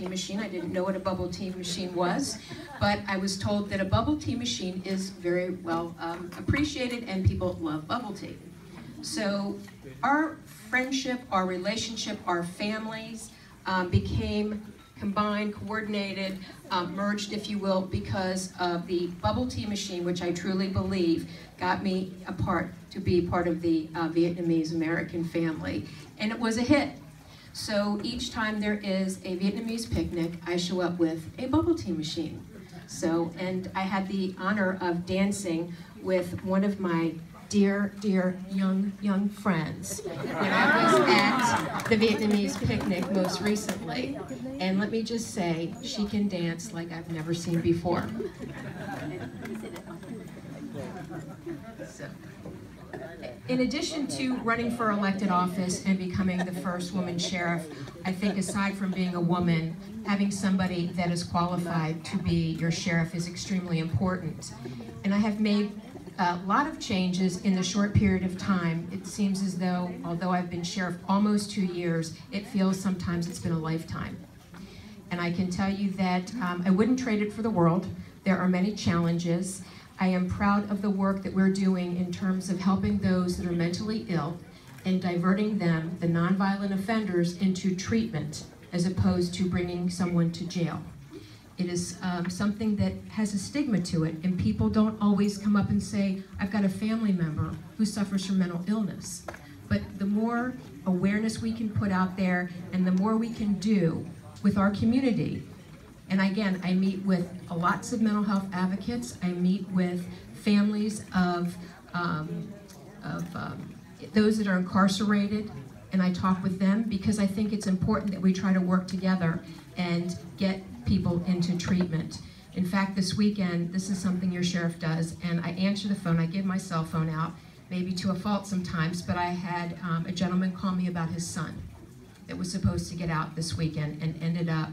tea machine. I didn't know what a bubble tea machine was, but I was told that a bubble tea machine is very well appreciated and people love bubble tea. So our friendship, our relationship, our families became combined, coordinated, merged, if you will, because of the bubble tea machine, which I truly believe got me to be part of the Vietnamese American family. And it was a hit. So each time there is a Vietnamese picnic, I show up with a bubble tea machine. So, and I had the honor of dancing with one of my dear young friends when I was at the Vietnamese picnic most recently. And let me just say, she can dance like I've never seen before. So, in addition to running for elected office and becoming the first woman sheriff, I think aside from being a woman, having somebody that is qualified to be your sheriff is extremely important. And I have made a lot of changes in the short period of time. It seems as though, although I've been sheriff almost 2 years, it feels sometimes it's been a lifetime. And I can tell you that I wouldn't trade it for the world. There are many challenges. I am proud of the work that we're doing in terms of helping those that are mentally ill and diverting them, the nonviolent offenders, into treatment as opposed to bringing someone to jail. It is something that has a stigma to it, and people don't always come up and say, I've got a family member who suffers from mental illness. But the more awareness we can put out there and the more we can do with our community. And again, I meet with lots of mental health advocates. I meet with families of those that are incarcerated, and I talk with them because I think it's important that we try to work together and get people into treatment. In fact, this weekend, this is something your sheriff does, and I answer the phone. I give my cell phone out, maybe to a fault sometimes, but I had a gentleman call me about his son that was supposed to get out this weekend and ended up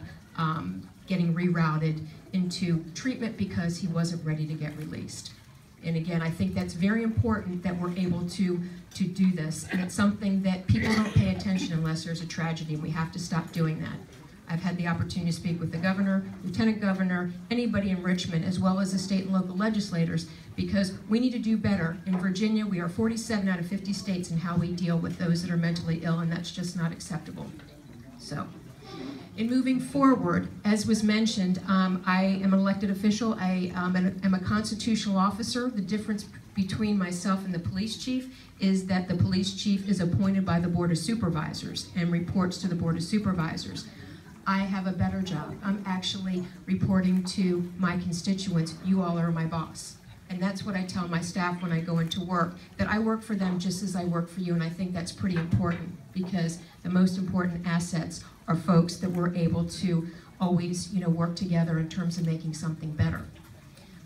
getting rerouted into treatment because he wasn't ready to get released. And again, I think that's very important that we're able to do this. And it's something that people don't pay attention unless there's a tragedy, and we have to stop doing that. I've had the opportunity to speak with the governor, lieutenant governor, anybody in Richmond, as well as the state and local legislators, because we need to do better. In Virginia, we are 47 out of 50 states in how we deal with those that are mentally ill, and that's just not acceptable. So, in moving forward, as was mentioned, I am an elected official. I am a constitutional officer. The difference between myself and the police chief is that the police chief is appointed by the Board of Supervisors and reports to the Board of Supervisors. I have a better job. I'm actually reporting to my constituents. You all are my boss. And that's what I tell my staff when I go into work, that I work for them just as I work for you, and I think that's pretty important because the most important assets are folks that we're able to always, work together in terms of making something better.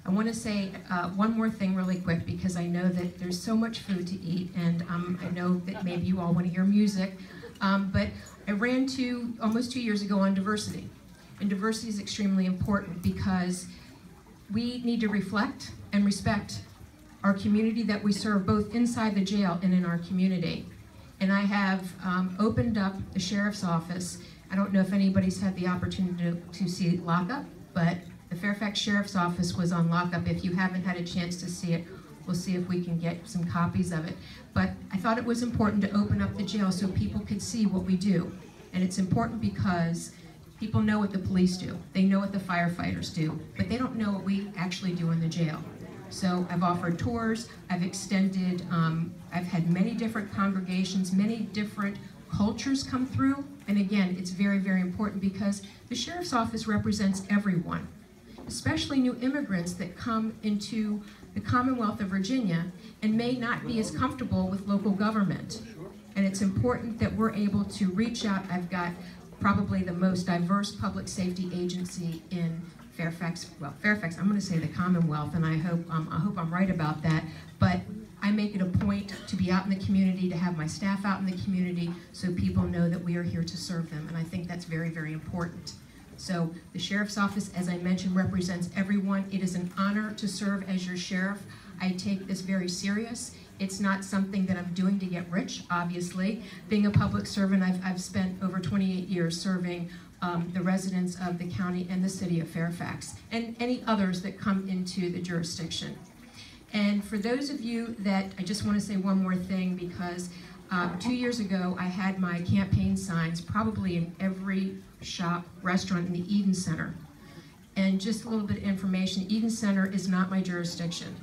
I want to say one more thing really quick because I know that there's so much food to eat, and I know that maybe you all want to hear music, but I ran almost 2 years ago on diversity. And diversity is extremely important because we need to reflect and respect our community that we serve, both inside the jail and in our community. And I have opened up the sheriff's office. I don't know if anybody's had the opportunity to see lockup, but the Fairfax Sheriff's Office was on lockup. If you haven't had a chance to see it, we'll see if we can get some copies of it. But I thought it was important to open up the jail so people could see what we do. And it's important because people know what the police do. They know what the firefighters do, but they don't know what we actually do in the jail. So I've offered tours, I've extended, I've had many different congregations, many different cultures come through. And again, it's very, very important because the sheriff's office represents everyone, especially new immigrants that come into the Commonwealth of Virginia and may not be as comfortable with local government. And it's important that we're able to reach out. I've got probably the most diverse public safety agency in Fairfax, Fairfax, I'm going to say the Commonwealth, and I hope I'm right about that, but I make it a point to be out in the community, to have my staff out in the community so people know that we are here to serve them, and I think that's very, very important. So the sheriff's office, as I mentioned, represents everyone. It is an honor to serve as your sheriff. I take this very serious. It's not something that I'm doing to get rich, obviously. Being a public servant, I've spent over 28 years serving the residents of the county and the city of Fairfax, and any others that come into the jurisdiction. And for those of you that, I just want to say one more thing, because 2 years ago I had my campaign signs probably in every shop, restaurant in the Eden Center. And just a little bit of information, Eden Center is not my jurisdiction.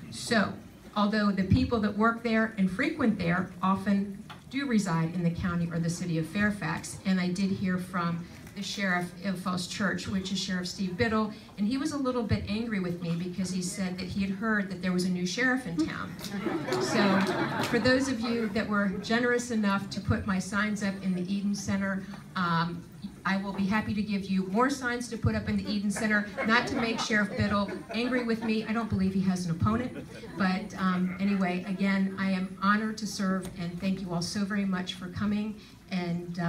So, although the people that work there and frequent there often do reside in the county or the city of Fairfax, and I did hear from the sheriff of Falls Church, which is Sheriff Steve Biddle, and he was a little bit angry with me because he said that he had heard that there was a new sheriff in town. So for those of you that were generous enough to put my signs up in the Eden Center, I will be happy to give you more signs to put up in the Eden Center, not to make Sheriff Biddle angry with me. I don't believe he has an opponent. But anyway, again, I am honored to serve, and thank you all so very much for coming. And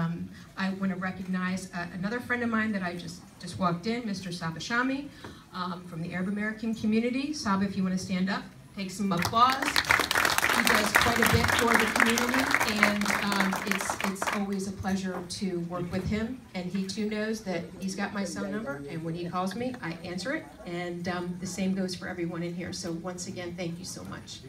I want to recognize another friend of mine that I just walked in, Mr. Sabashami, from the Arab American community. Saba, if you want to stand up, take some applause. He does quite a bit for the community, and it's always a pleasure to work with him. And he too knows that he's got my cell number, and when he calls me, I answer it. And the same goes for everyone in here. So once again, thank you so much.